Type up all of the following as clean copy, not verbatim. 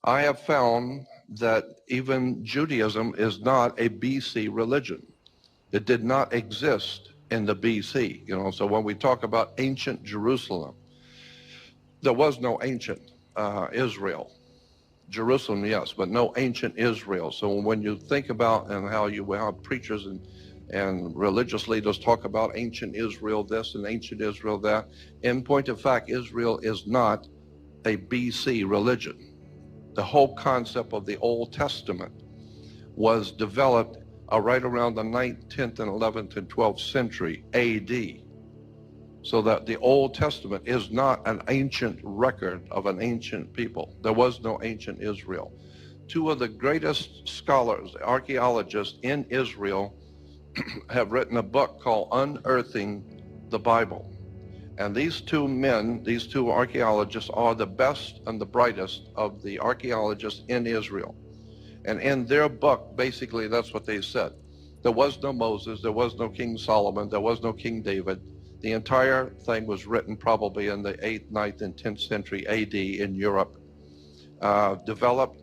I have found that even Judaism is not a BC religion. It did not exist in the BC, so when we talk about ancient Jerusalem, there was no ancient Israel. Jerusalem, yes, but no ancient Israel. So when you think about and how you have preachers and religious leaders talk about ancient Israel this and ancient Israel that, in point of fact, Israel is not a BC religion. The whole concept of the Old Testament was developed right around the 9th, 10th, and 11th and 12th century AD. So that the Old Testament is not an ancient record of an ancient people. There was no ancient Israel. Two of the greatest scholars, archaeologists in Israel, have written a book called Unearthing the Bible. And these two men, these two archaeologists, are the best and the brightest of the archaeologists in Israel. And in their book, basically, that's what they said. There was no Moses, there was no King Solomon, there was no King David. The entire thing was written probably in the 8th, 9th, and 10th century AD in Europe, developed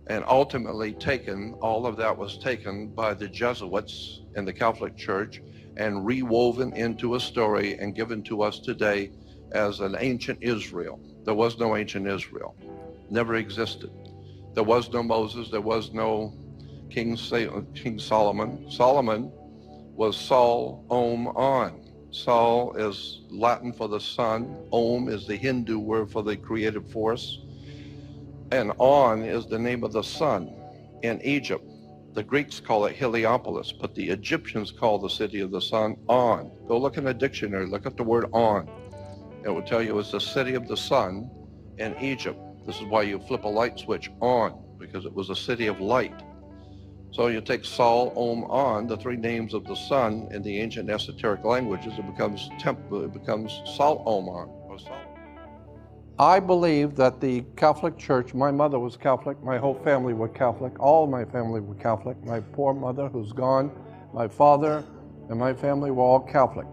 and ultimately taken. All of that was taken by the Jesuits in the Catholic Church and rewoven into a story and given to us today as an ancient Israel. There was no ancient Israel, never existed. There was no Moses, there was no King Solomon. Solomon was Sol, Om, On. Sol is Latin for the sun, Om is the Hindu word for the creative force, and On is the name of the sun in Egypt. The Greeks call it Heliopolis, but the Egyptians call the city of the sun On. Go look in a dictionary, look at the word On. It will tell you it's the city of the sun in Egypt. This is why you flip a light switch on, because it was a city of light. So you take Sol, Om, On, the three names of the sun in the ancient esoteric languages, it becomes Sol, Om, On. Or Sol. I believe that the Catholic Church, my mother was Catholic, my whole family were Catholic, all my family were Catholic. My poor mother who's gone, my father and my family were all Catholic.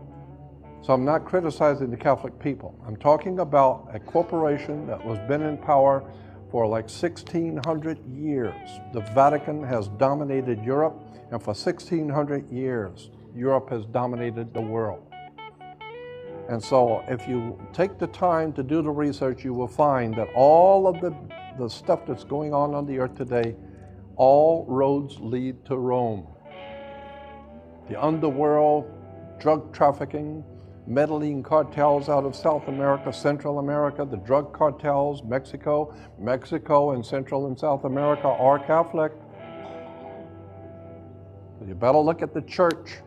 So I'm not criticizing the Catholic people. I'm talking about a corporation that was been in power for like 1,600 years. The Vatican has dominated Europe, and for 1,600 years, Europe has dominated the world. And so if you take the time to do the research, you will find that all of the stuff that's going on the earth today, all roads lead to Rome. The underworld, drug trafficking, meddling cartels out of South America, Central America, the drug cartels, Mexico and Central and South America are Catholic. So you better look at the church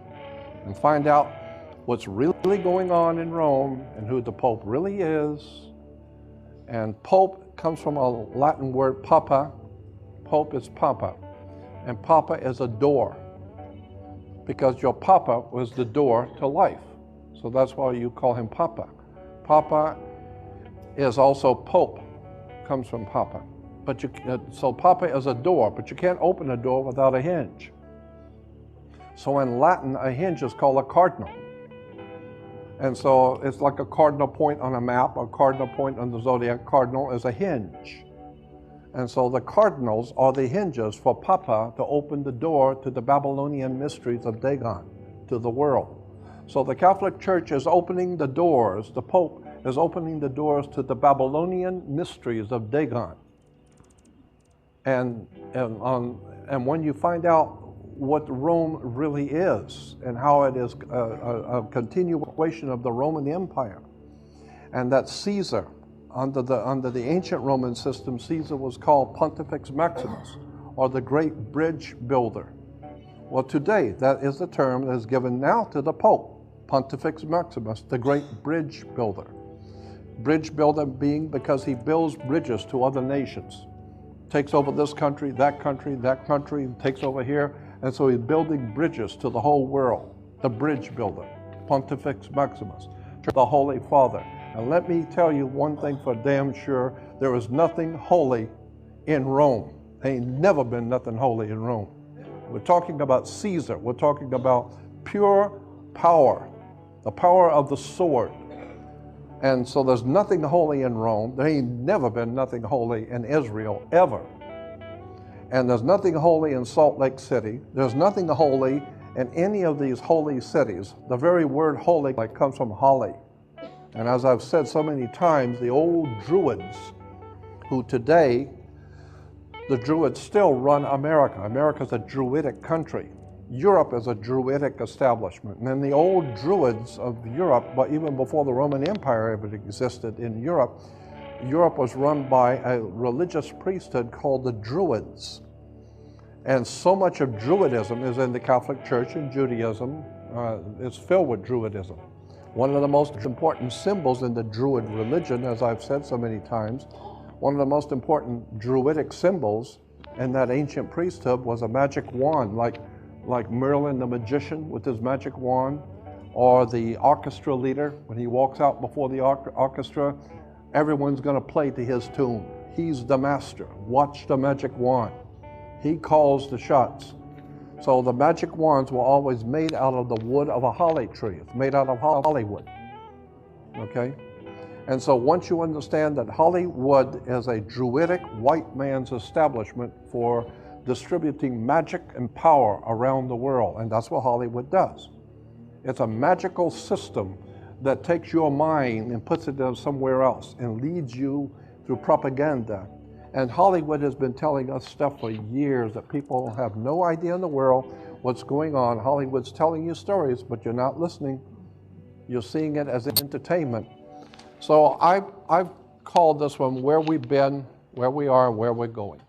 and find out what's really going on in Rome and who the Pope really is. And Pope comes from a Latin word, papa. Pope is papa. And papa is a door, because your papa was the door to life. So that's why you call him Papa. Papa is also Pope, comes from Papa. But so Papa is a door, but you can't open a door without a hinge. So in Latin, a hinge is called a cardinal. And so it's like a cardinal point on a map, a cardinal point on the zodiac. Cardinal is a hinge. And so the cardinals are the hinges for Papa to open the door to the Babylonian mysteries of Dagon, to the world. So the Catholic Church is opening the doors, the Pope is opening the doors to the Babylonian mysteries of Dagon. And when you find out what Rome really is and how it is a continuation of the Roman Empire, and that Caesar, under the ancient Roman system, Caesar was called Pontifex Maximus, or the great bridge builder. Well, today, that is the term that is given now to the Pope, Pontifex Maximus, the great bridge builder. Bridge builder being because he builds bridges to other nations. Takes over this country, that country, takes over here, and so he's building bridges to the whole world. The bridge builder, Pontifex Maximus, the Holy Father. And let me tell you one thing for damn sure, there is nothing holy in Rome. Ain't never been nothing holy in Rome. We're talking about Caesar. We're talking about pure power, the power of the sword. And so there's nothing holy in Rome. There ain't never been nothing holy in Israel, ever. And there's nothing holy in Salt Lake City. There's nothing holy in any of these holy cities. The very word holy comes from holly. And as I've said so many times, the old Druids, who today, the Druids still run America. America's a Druidic country. Europe is a Druidic establishment. And then the old Druids of Europe, but even before the Roman Empire ever existed in Europe, Europe was run by a religious priesthood called the Druids. And so much of Druidism is in the Catholic Church, and Judaism is filled with Druidism. One of the most important symbols in the Druid religion, as I've said so many times, one of the most important Druidic symbols in that ancient priesthood was a magic wand, like Merlin the magician with his magic wand, or the orchestra leader. When he walks out before the orchestra, everyone's going to play to his tune. He's the master. Watch the magic wand. He calls the shots. So the magic wands were always made out of the wood of a holly tree. It's made out of Hollywood. Okay? And so once you understand that Hollywood is a Druidic white man's establishment for distributing magic and power around the world, and that's what Hollywood does. It's a magical system that takes your mind and puts it somewhere else and leads you through propaganda. And Hollywood has been telling us stuff for years that people have no idea in the world what's going on. Hollywood's telling you stories, but you're not listening. You're seeing it as entertainment. So I've called this one Where We've Been, Where We Are, and Where We're Going.